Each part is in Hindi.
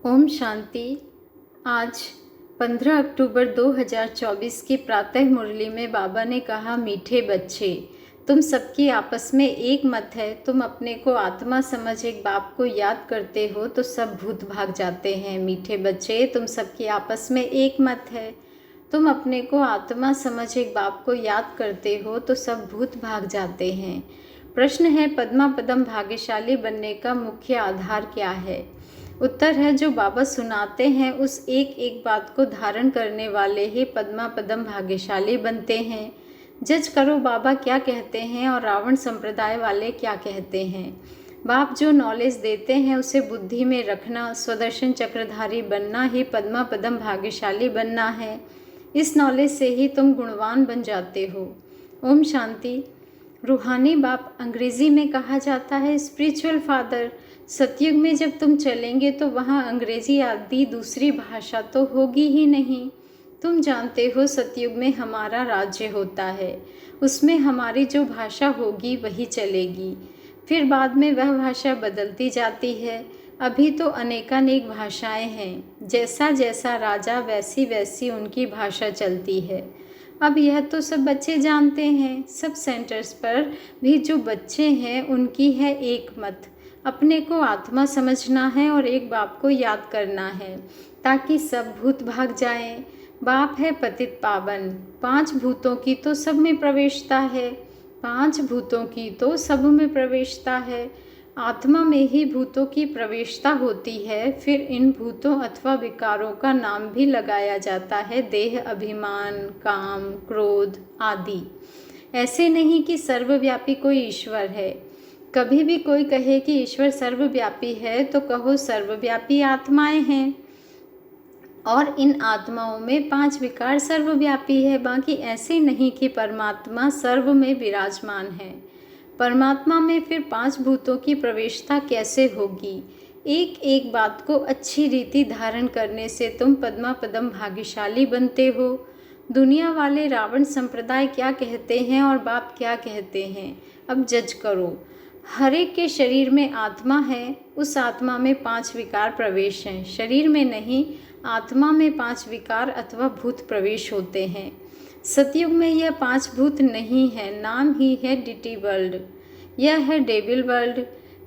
ओम शांति। आज 15 अक्टूबर 2024 की प्रातः मुरली में बाबा ने कहा, मीठे बच्चे, तुम सबकी आपस में एक मत है। तुम अपने को आत्मा समझ एक बाप को याद करते हो तो सब भूत भाग जाते हैं। मीठे बच्चे, तुम सबकी आपस में एक मत है। तुम अपने को आत्मा समझ एक बाप को याद करते हो तो सब भूत भाग जाते हैं। प्रश्न है, पद्मा पदम भाग्यशाली बनने का मुख्य आधार क्या है? उत्तर है, जो बाबा सुनाते हैं उस एक एक बात को धारण करने वाले ही पद्मा पदम भाग्यशाली बनते हैं। जज करो बाबा क्या कहते हैं और रावण संप्रदाय वाले क्या कहते हैं। बाप जो नॉलेज देते हैं उसे बुद्धि में रखना, स्वदर्शन चक्रधारी बनना ही पद्मा पदम भाग्यशाली बनना है। इस नॉलेज से ही तुम गुणवान बन जाते हो। ओम शांति। रूहानी बाप अंग्रेजी में कहा जाता है स्पिरिचुअल फादर। सतयुग में जब तुम चलेंगे तो वहाँ अंग्रेजी आदि दूसरी भाषा तो होगी ही नहीं। तुम जानते हो सतयुग में हमारा राज्य होता है, उसमें हमारी जो भाषा होगी वही चलेगी। फिर बाद में वह भाषा बदलती जाती है। अभी तो अनेकानेक भाषाएं हैं, जैसा जैसा राजा वैसी वैसी उनकी भाषा चलती है। अब यह तो सब बच्चे जानते हैं। सब सेंटर्स पर भी जो बच्चे हैं उनकी है एक मत, अपने को आत्मा समझना है और एक बाप को याद करना है ताकि सब भूत भाग जाएं। बाप है पतित पावन। 5 भूतों की तो सब में प्रवेशता है। 5 भूतों की तो सब में प्रवेशता है। आत्मा में ही भूतों की प्रवेशता होती है। फिर इन भूतों अथवा विकारों का नाम भी लगाया जाता है देह, अभिमान, काम, क्रोध आदि। ऐसे नहीं कि सर्वव्यापी कोई ईश्वर है। कभी भी कोई कहे कि ईश्वर सर्वव्यापी है तो कहो सर्वव्यापी आत्माएं हैं और इन आत्माओं में 5 विकार सर्वव्यापी है। बाकी ऐसे नहीं कि परमात्मा सर्व में विराजमान है। परमात्मा में फिर 5 भूतों की प्रवेशता कैसे होगी? एक एक बात को अच्छी रीति धारण करने से तुम पद्मा पदम भाग्यशाली बनते हो। दुनिया वाले रावण संप्रदाय क्या कहते हैं और बाप क्या कहते हैं, अब जज करो। हर एक के शरीर में आत्मा है, उस आत्मा में 5 विकार प्रवेश हैं। शरीर में नहीं, आत्मा में 5 विकार अथवा भूत प्रवेश होते हैं। सतयुग में यह 5 भूत नहीं है, नाम ही है डिटी वर्ल्ड। यह है डेविल वर्ल्ड।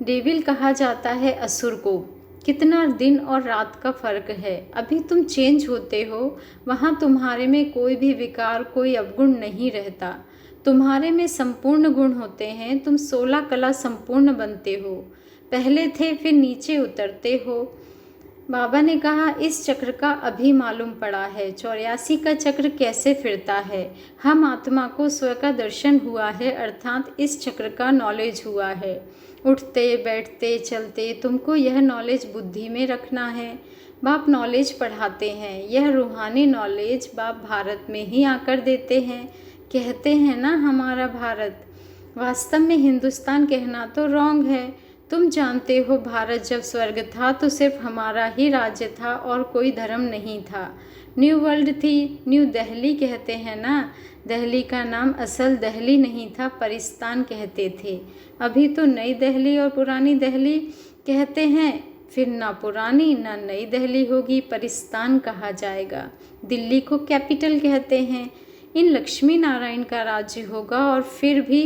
डेविल कहा जाता है असुर को। कितना दिन और रात का फर्क है। अभी तुम चेंज होते हो, वहाँ तुम्हारे में कोई भी विकार, कोई अवगुण नहीं रहता। तुम्हारे में संपूर्ण गुण होते हैं। तुम 16 कला संपूर्ण बनते हो। पहले थे फिर नीचे उतरते हो। बाबा ने कहा, इस चक्र का अभी मालूम पड़ा है। 84 का चक्र कैसे फिरता है। हम आत्मा को स्व का दर्शन हुआ है, अर्थात इस चक्र का नॉलेज हुआ है। उठते बैठते चलते तुमको यह नॉलेज बुद्धि में रखना है। बाप नॉलेज पढ़ाते हैं। यह रूहानी नॉलेज बाप भारत में ही आकर देते हैं। कहते हैं ना हमारा भारत, वास्तव में हिंदुस्तान कहना तो रॉन्ग है। तुम जानते हो भारत जब स्वर्ग था तो सिर्फ हमारा ही राज्य था और कोई धर्म नहीं था। न्यू वर्ल्ड थी, न्यू दिल्ली कहते हैं ना। दिल्ली का नाम असल दिल्ली नहीं था, परिस्तान कहते थे। अभी तो नई दिल्ली और पुरानी दिल्ली कहते हैं। फिर ना पुरानी ना नई दिल्ली होगी, परिस्तान कहा जाएगा। दिल्ली को कैपिटल कहते हैं। इन लक्ष्मी नारायण का राज्य होगा और फिर भी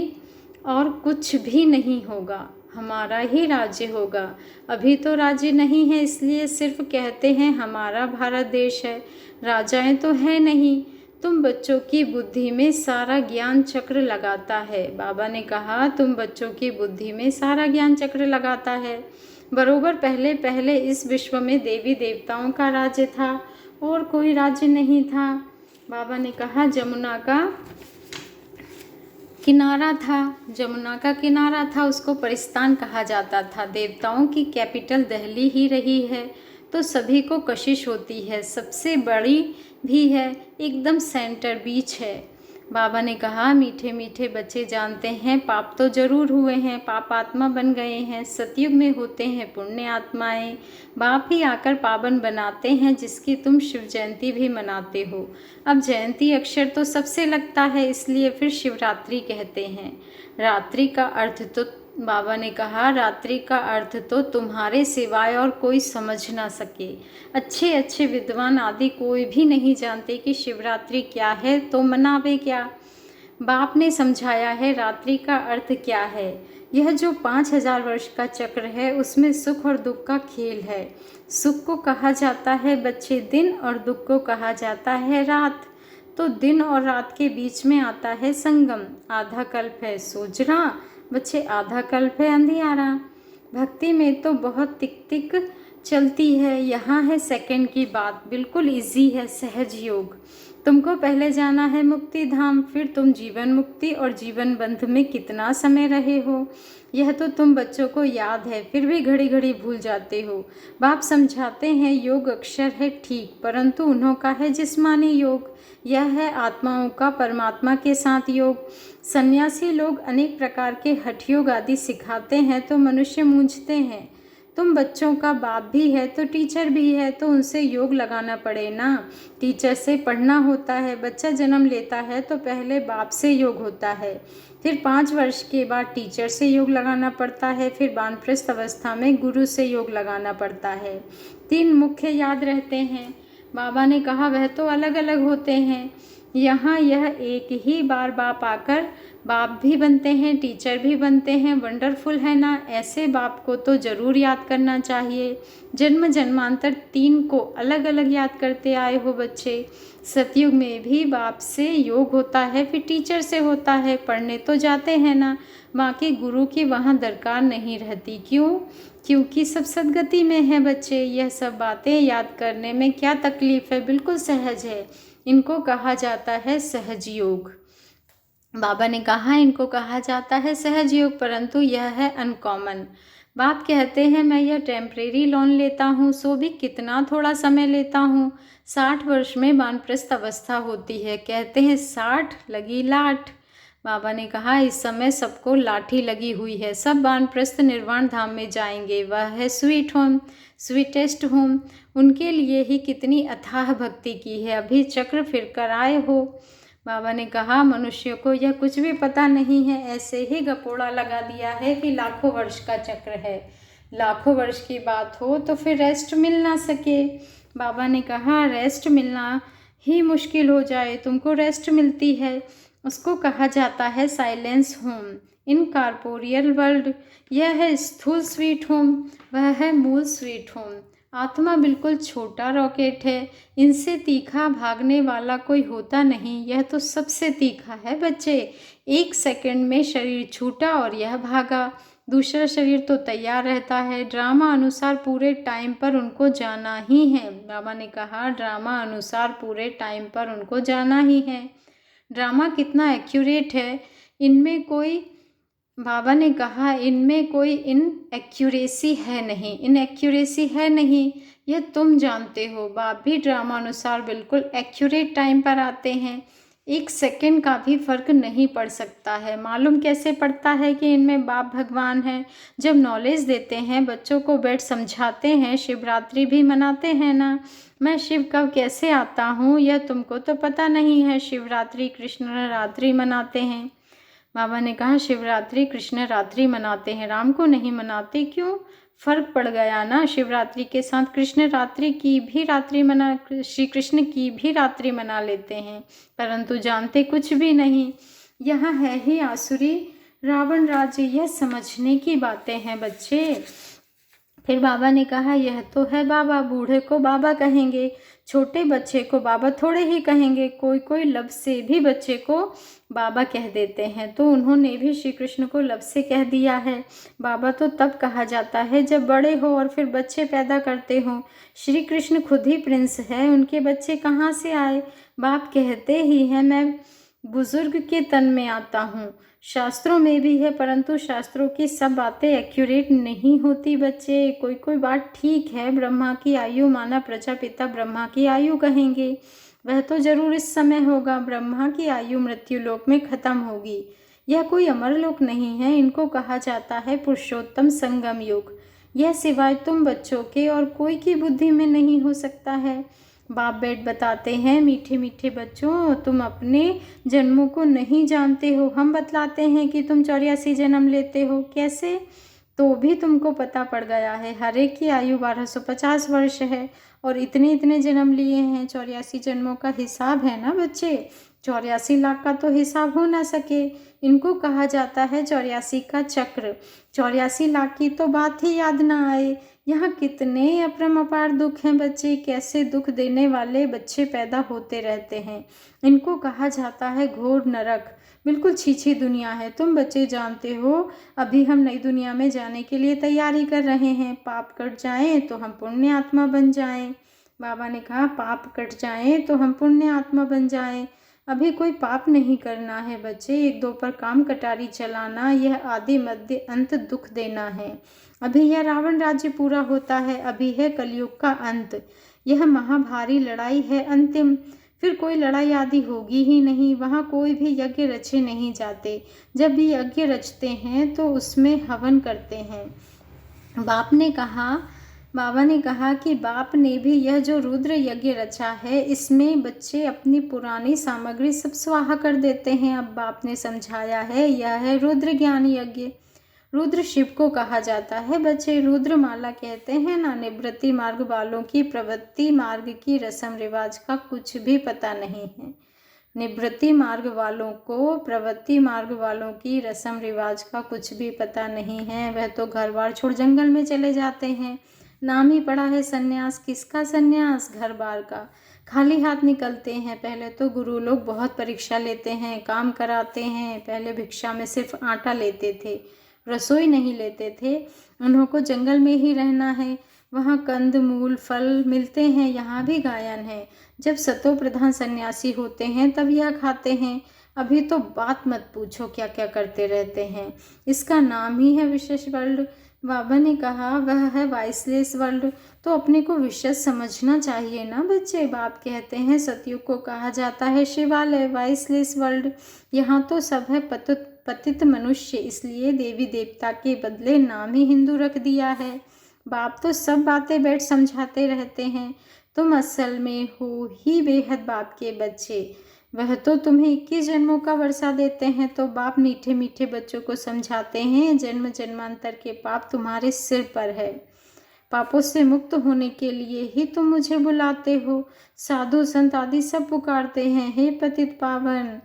और कुछ भी नहीं होगा, हमारा ही राज्य होगा। अभी तो राज्य नहीं है, इसलिए सिर्फ कहते हैं हमारा भारत देश है। राजाएं तो है नहीं। तुम बच्चों की बुद्धि में सारा ज्ञान चक्र लगाता है। बाबा ने कहा, तुम बच्चों की बुद्धि में सारा ज्ञान चक्र लगाता है। बरोबर पहले पहले इस विश्व में देवी देवताओं का राज्य था और कोई राज्य नहीं था। बाबा ने कहा, जमुना का किनारा था। जमुना का किनारा था, उसको परिस्तान कहा जाता था। देवताओं की कैपिटल दिल्ली ही रही है तो सभी को कशिश होती है। सबसे बड़ी भी है, एकदम सेंटर बीच है। बाबा ने कहा, मीठे मीठे बच्चे जानते हैं पाप तो जरूर हुए हैं, पाप आत्मा बन गए हैं। सतयुग में होते हैं पुण्य आत्माएं। बाप ही आकर पावन बनाते हैं, जिसकी तुम शिव जयंती भी मनाते हो। अब जयंती अक्षर तो सबसे लगता है, इसलिए फिर शिवरात्रि कहते हैं। रात्रि का अर्थ तो बाबा ने कहा, रात्रि का अर्थ तो तुम्हारे सिवाय और कोई समझ ना सके। अच्छे अच्छे विद्वान आदि कोई भी नहीं जानते कि शिवरात्रि क्या है, तो मनावे क्या। बाप ने समझाया है रात्रि का अर्थ क्या है। यह जो 5000 वर्ष का चक्र है, उसमें सुख और दुख का खेल है। सुख को कहा जाता है बच्चे दिन, और दुख को कहा जाता है रात। तो दिन और रात के बीच में आता है संगम। आधा कल्प है सोजरा बच्चे, आधा कल्प है अंधियारा। भक्ति में तो बहुत टिक टिक चलती है, यहाँ है सेकंड की बात, बिल्कुल इजी है सहज योग। तुमको पहले जाना है मुक्ति धाम, फिर तुम जीवन मुक्ति और जीवन बंध में कितना समय रहे हो, यह तो तुम बच्चों को याद है, फिर भी घड़ी घड़ी भूल जाते हो। बाप समझाते हैं योग अक्षर है ठीक, परंतु उन्हों का है जिस्मानी योग। यह है आत्माओं का परमात्मा के साथ योग। सन्यासी लोग अनेक प्रकार के हठ योग आदि सिखाते हैं तो मनुष्य मूंझते हैं। तुम बच्चों का बाप भी है तो टीचर भी है, तो उनसे योग लगाना पड़े ना। टीचर से पढ़ना होता है। बच्चा जन्म लेता है तो पहले बाप से योग होता है, फिर 5 वर्ष के बाद टीचर से योग लगाना पड़ता है, फिर वानप्रस्थ अवस्था में गुरु से योग लगाना पड़ता है। 3 मुख्य याद रहते हैं। बाबा ने कहा वह तो अलग अलग होते हैं, यहाँ यह एक ही बार बाप आकर बाप भी बनते हैं, टीचर भी बनते हैं। वंडरफुल है ना। ऐसे बाप को तो ज़रूर याद करना चाहिए। जन्म जन्मांतर 3 को अलग अलग याद करते आए हो बच्चे। सतयुग में भी बाप से योग होता है, फिर टीचर से होता है। पढ़ने तो जाते हैं ना, बाकी गुरु की वहाँ दरकार नहीं रहती। क्यों? क्योंकि सब सदगति में है बच्चे। यह सब बातें याद करने में क्या तकलीफ़ है, बिल्कुल सहज है। इनको कहा जाता है सहज योग। बाबा ने कहा इनको कहा जाता है सहज योग, परंतु यह है अनकॉमन। बाप कहते हैं मैं यह टेम्परेरी लोन लेता हूँ, सो भी कितना थोड़ा समय लेता हूँ। 60 वर्ष में वानप्रस्थ अवस्था होती है। कहते हैं 60 लगी लाठ। बाबा ने कहा इस समय सबको लाठी लगी हुई है, सब वानप्रस्थ निर्वाण धाम में जाएंगे। वह है स्वीट होम, स्वीटेस्ट होम। उनके लिए ही कितनी अथाह भक्ति की है, अभी चक्र फिर कर आए हो। बाबा ने कहा मनुष्य को यह कुछ भी पता नहीं है, ऐसे ही गपोड़ा लगा दिया है कि लाखों वर्ष का चक्र है। लाखों वर्ष की बात हो तो फिर रेस्ट मिल ना सके। बाबा ने कहा रेस्ट मिलना ही मुश्किल हो जाए, तुमको रेस्ट मिलती है। उसको कहा जाता है silence home in corporeal world. यह है स्थूल स्वीट होम, वह है मूल स्वीट होम। आत्मा बिल्कुल छोटा रॉकेट है, इनसे तीखा भागने वाला कोई होता नहीं। यह तो सबसे तीखा है बच्चे। 1 सेकंड में शरीर छूटा और यह भागा, दूसरा शरीर तो तैयार रहता है। ड्रामा अनुसार पूरे टाइम पर उनको जाना ही है। बाबा ने कहा ड्रामा अनुसार पूरे टाइम पर उनको जाना ही है। ड्रामा कितना एक्यूरेट है, इनमें कोई, बाबा ने कहा इनमें कोई इनएक्यूरेसी है नहीं, इनएक्यूरेसी है नहीं, यह तुम जानते हो। बाप भी ड्रामा अनुसार बिल्कुल एक्यूरेट टाइम पर आते हैं। 1 सेकंड का भी फर्क नहीं पड़ सकता है। मालूम कैसे पड़ता है कि इनमें बाप भगवान है? जब नॉलेज देते हैं, बच्चों को बैठ समझाते हैं, शिवरात्रि भी मनाते हैं ना। मैं शिव कब कैसे आता हूँ यह तुमको तो पता नहीं है। शिवरात्रि कृष्ण रात्रि मनाते हैं। बाबा ने कहा शिवरात्रि कृष्ण रात्रि मनाते हैं, राम को नहीं मनाते, क्यों? फर्क पड़ गया ना। शिवरात्रि के साथ कृष्ण रात्रि की भी रात्रि मना, श्री कृष्ण की भी रात्रि मना लेते हैं, परंतु जानते कुछ भी नहीं। यहाँ है ही आसुरी रावण राज्य। यह समझने की बातें हैं बच्चे। फिर बाबा ने कहा यह तो है बाबा, बूढ़े को बाबा कहेंगे, छोटे बच्चे को बाबा थोड़े ही कहेंगे। कोई कोई लब से भी बच्चे को बाबा कह देते हैं, तो उन्होंने भी श्री कृष्ण को लब से कह दिया है। बाबा तो तब कहा जाता है जब बड़े हो और फिर बच्चे पैदा करते हो। श्री कृष्ण खुद ही प्रिंस है, उनके बच्चे कहाँ से आए? बाप कहते ही हैं मैं बुजुर्ग के तन में आता हूँ। शास्त्रों में भी है, परंतु शास्त्रों की सब बातें एक्यूरेट नहीं होती बच्चे। कोई कोई बात ठीक है। ब्रह्मा की आयु माना प्रजापिता ब्रह्मा की आयु कहेंगे, वह तो जरूर इस समय होगा। ब्रह्मा की आयु मृत्यु लोक में खत्म होगी। यह कोई अमर लोक नहीं है। इनको कहा जाता है पुरुषोत्तम संगम युग। यह सिवाय तुम बच्चों के और कोई की बुद्धि में नहीं हो सकता है। बाप बेट बताते हैं, मीठे मीठे बच्चों तुम अपने जन्मों को नहीं जानते हो। हम बतलाते हैं कि तुम 84 जन्म लेते हो। कैसे? तो भी तुमको पता पड़ गया है। हर एक की आयु 1250 वर्ष है और इतने इतने जन्म लिए हैं। 84 जन्मों का हिसाब है ना बच्चे। 84 लाख का तो हिसाब हो ना सके। इनको कहा जाता है 84 का चक्र। 84 लाख की तो बात ही याद ना आए। यहाँ कितने अपरम अपार दुख हैं बच्चे। कैसे दुख देने वाले बच्चे पैदा होते रहते हैं। इनको कहा जाता है घोर नरक। बिल्कुल छीछी दुनिया है। तुम बच्चे जानते हो, अभी हम नई दुनिया में जाने के लिए तैयारी कर रहे हैं। पाप कट जाएं तो हम पुण्य आत्मा बन जाएं। बाबा ने कहा पाप कट जाएं तो हम पुण्य आत्मा बन जाएं। अभी कोई पाप नहीं करना है बच्चे। एक दो पर काम कटारी चलाना, यह आदि मध्य अंत दुख देना है। अभी यह रावण राज्य पूरा होता है। अभी है कलयुग का अंत। यह महाभारी लड़ाई है अंतिम। फिर कोई लड़ाई आदि होगी ही नहीं। वहाँ कोई भी यज्ञ रचे नहीं जाते। जब भी यज्ञ रचते हैं तो उसमें हवन करते हैं। बाबा ने कहा कि बाप ने भी यह जो रुद्र यज्ञ रचा है, इसमें बच्चे अपनी पुरानी सामग्री सब स्वाहा कर देते हैं। अब बाप ने समझाया है, यह है रुद्र ज्ञान यज्ञ। रुद्र शिव को कहा जाता है बच्चे। रुद्र माला कहते हैं ना। निवृत्ति मार्ग वालों की प्रवृत्ति मार्ग की रस्म रिवाज का कुछ भी पता नहीं है। निवृत्ति मार्ग वालों को प्रवृत्ति मार्ग वालों की रस्म रिवाज का कुछ भी पता नहीं है। वह तो घर बार छोड़ जंगल में चले जाते हैं। नाम ही पड़ा है सन्यास। किसका सन्यास? घर बार का। खाली हाथ निकलते हैं। पहले तो गुरु लोग बहुत परीक्षा लेते हैं, काम कराते हैं। पहले भिक्षा में सिर्फ आटा लेते थे, रसोई नहीं लेते थे। उन्हों को जंगल में ही रहना है। वहाँ कंद मूल फल मिलते हैं। यहाँ भी गायन है। जब सतो प्रधान सन्यासी होते हैं तब यह खाते हैं। अभी तो बात मत पूछो क्या क्या करते रहते हैं। इसका नाम ही है विशेष वर्ल्ड। बाबा ने कहा वह है वाइसलेस वर्ल्ड। तो अपने को विशेष समझना चाहिए ना बच्चे। बाप कहते हैं सतयुग को कहा जाता है शिवालय, वाइसलेस वर्ल्ड। यहाँ तो सब है पतित मनुष्य, इसलिए देवी देवता के बदले नाम ही हिंदू रख दिया है। बाप तो सब बातें बैठ समझाते रहते हैं। तुम असल में हो ही बेहद बाप के बच्चे। वह तो तुम्हें 21 जन्मों का वर्षा देते हैं। तो बाप मीठे मीठे बच्चों को समझाते हैं, जन्म जन्मांतर के पाप तुम्हारे सिर पर है। पापों से मुक्त होने के लिए ही तुम मुझे बुलाते हो। साधु संत आदि सब पुकारते हैं, हे पतित पावन।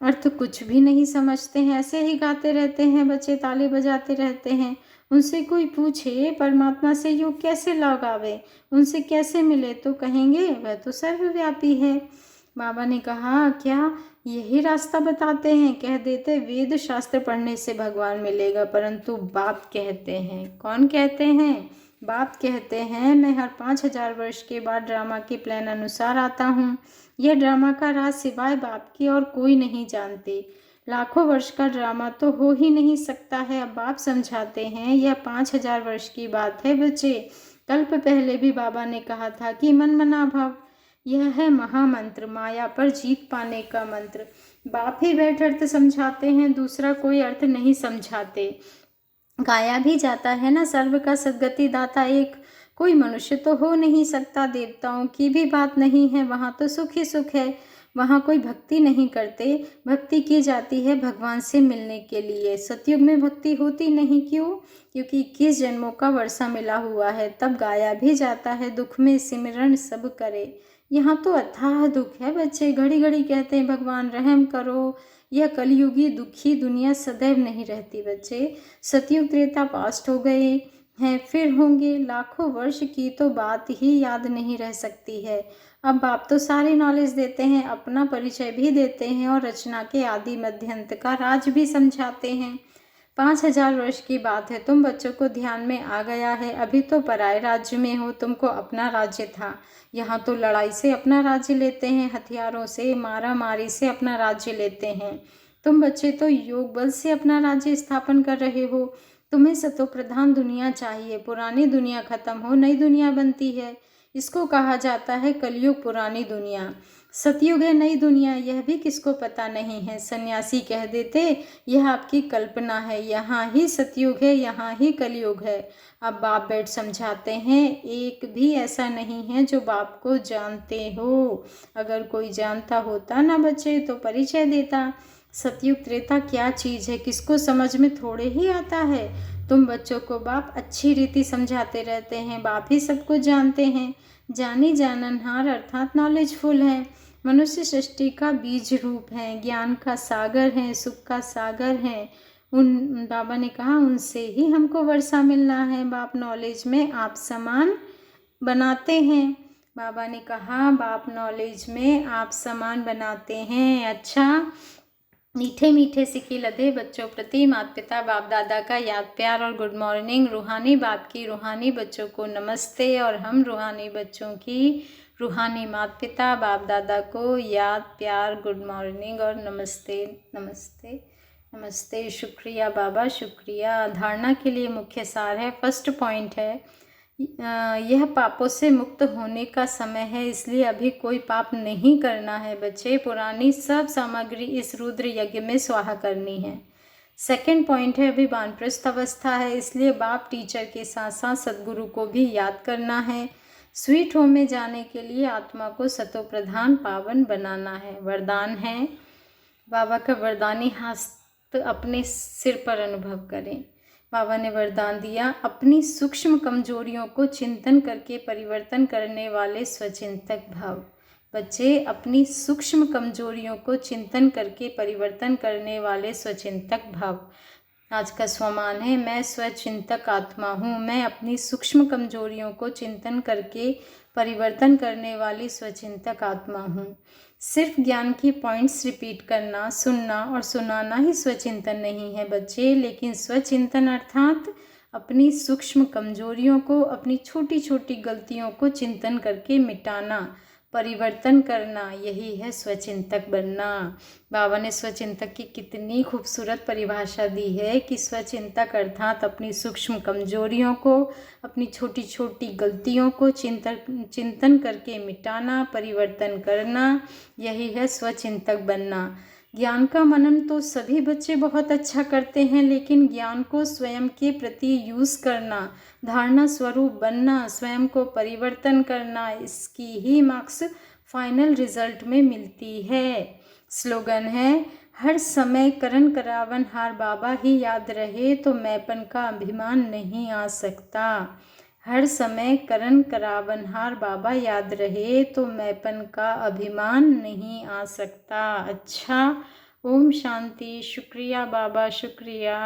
अर्थ कुछ भी नहीं समझते हैं, ऐसे ही गाते रहते हैं बच्चे, ताली बजाते रहते हैं। उनसे कोई पूछे परमात्मा से योग कैसे लगावे, उनसे कैसे मिले, तो कहेंगे वह तो सर्वव्यापी है। बाबा ने कहा क्या यही रास्ता बताते हैं? कह देते वेद शास्त्र पढ़ने से भगवान मिलेगा, परंतु बाप कहते हैं। कौन कहते हैं? बाप कहते हैं मैं हर 5000 वर्ष के बाद ड्रामा के प्लान अनुसार आता हूँ। यह ड्रामा का राज सिवाय बाप की और कोई नहीं जानते। लाखों वर्ष का ड्रामा तो हो ही नहीं सकता है। अब बाप समझाते हैं यह 5000 वर्ष की बात है बच्चे। कल्प पहले भी बाबा ने कहा था कि मन मना भाव। यह है महामंत्र, माया पर जीत पाने का मंत्र। बाप ही बैठ अर्थ समझाते हैं, दूसरा कोई अर्थ नहीं समझाते। गाया भी जाता है ना, सर्व का सद्गति दाता एक। कोई मनुष्य तो हो नहीं सकता। देवताओं की भी बात नहीं है, वहाँ तो सुख ही सुख है। वहाँ कोई भक्ति नहीं करते। भक्ति की जाती है भगवान से मिलने के लिए। सतयुग में भक्ति होती नहीं, क्यों? क्योंकि 21 जन्मों का वर्षा मिला हुआ है। तब गाया भी जाता है दुख में सिमरन सब करे। यहाँ तो अथाह दुख है बच्चे। घड़ी घड़ी कहते हैं भगवान रहम करो। यह कलयुगी दुखी दुनिया सदैव नहीं रहती बच्चे। सतयुग त्रेता पास्ट हो गए हैं, फिर होंगे। लाखों वर्ष की तो बात ही याद नहीं रह सकती है। अब बाप तो सारी नॉलेज देते हैं, अपना परिचय भी देते हैं और रचना के आदि मध्य अंत का राज भी समझाते हैं। 5000 वर्ष की बात है। तुम बच्चों को ध्यान में आ गया है। अभी तो पराए राज्य में हो, तुमको अपना राज्य था। यहाँ तो लड़ाई से अपना राज्य लेते हैं, हथियारों से मारा मारी से अपना राज्य लेते हैं। तुम बच्चे तो योग बल से अपना राज्य स्थापन कर रहे हो। तुम्हें सतो प्रधान दुनिया चाहिए। पुरानी दुनिया खत्म हो, नई दुनिया बनती है। इसको कहा जाता है कलयुग पुरानी दुनिया। सतयुग है नई दुनिया यह भी किसको पता नहीं है। सन्यासी कह देते यह आपकी कल्पना है, यहाँ ही सतयुग है यहाँ ही कलयुग है। अब बाप बैठ समझाते हैं, एक भी ऐसा नहीं है जो बाप को जानते हो। अगर कोई जानता होता ना बच्चे तो परिचय देता। सतयुग त्रेता क्या चीज़ है किसको समझ में थोड़े ही आता है। तुम बच्चों को बाप अच्छी रीति समझाते रहते हैं, बाप ही सब कुछ जानते हैं। जानी जाननहार अर्थात नॉलेजफुल है। मनुष्य सृष्टि का बीज रूप है, ज्ञान का सागर है, सुख का सागर है। उन बाबा ने कहा उनसे ही हमको वर्षा मिलना है। बाप नॉलेज में आप समान बनाते हैं। बाबा ने कहा बाप नॉलेज में आप समान बनाते हैं। अच्छा, मीठे मीठे सिक्के लदे बच्चों प्रति माता पिता बाप दादा का याद प्यार और गुड मॉर्निंग। रूहानी बाप की रूहानी बच्चों को नमस्ते और हम रूहानी बच्चों की रूहानी माता पिता बाप दादा को याद प्यार गुड मॉर्निंग और नमस्ते नमस्ते नमस्ते। शुक्रिया बाबा शुक्रिया। धारणा के लिए मुख्य सार है। फर्स्ट पॉइंट है यह पापों से मुक्त होने का समय है, इसलिए अभी कोई पाप नहीं करना है बच्चे। पुरानी सब सामग्री इस रुद्र यज्ञ में स्वाहा करनी है। सेकंड पॉइंट है अभी वानप्रस्थ अवस्था है, इसलिए बाप टीचर के साथ साथ सदगुरु को भी याद करना है। स्वीट होम में जाने के लिए आत्मा को सतो प्रधान पावन बनाना है। वरदान है बाबा का वरदानी हस्त अपने सिर पर अनुभव करें। बाबा ने वरदान दिया अपनी सूक्ष्म कमजोरियों को चिंतन करके परिवर्तन करने वाले स्वचिंतक भाव। बच्चे अपनी सूक्ष्म कमजोरियों को चिंतन करके परिवर्तन करने वाले स्वचिंतक भाव। आज का स्वमान है मैं स्वचिंतक आत्मा हूँ। मैं अपनी सूक्ष्म कमजोरियों को चिंतन करके परिवर्तन करने वाली स्वचिंतक आत्मा हूँ। सिर्फ ज्ञान की पॉइंट्स रिपीट करना, सुनना और सुनाना ही स्वचिंतन नहीं है बच्चे, लेकिन स्वचिंतन अर्थात अपनी सूक्ष्म कमजोरियों को, अपनी छोटी छोटी गलतियों को चिंतन करके मिटाना, परिवर्तन करना, यही है स्वचिंतक बनना। बाबा ने स्वचिंतक की कितनी खूबसूरत परिभाषा दी है कि स्वचिंतक अर्थात अपनी सूक्ष्म कमजोरियों को, अपनी छोटी छोटी गलतियों को चिंतन करके मिटाना, परिवर्तन करना, यही है स्वचिंतक बनना। ज्ञान का मनन तो सभी बच्चे बहुत अच्छा करते हैं, लेकिन ज्ञान को स्वयं के प्रति यूज़ करना, धारणा स्वरूप बनना, स्वयं को परिवर्तन करना, इसकी ही मार्क्स फाइनल रिजल्ट में मिलती है। स्लोगन है हर समय करन करावन हार बाबा ही याद रहे तो मैंपन का अभिमान नहीं आ सकता। हर समय करन करावनहार बाबा याद रहे तो मैंपन का अभिमान नहीं आ सकता। अच्छा, ओम शांति। शुक्रिया बाबा शुक्रिया।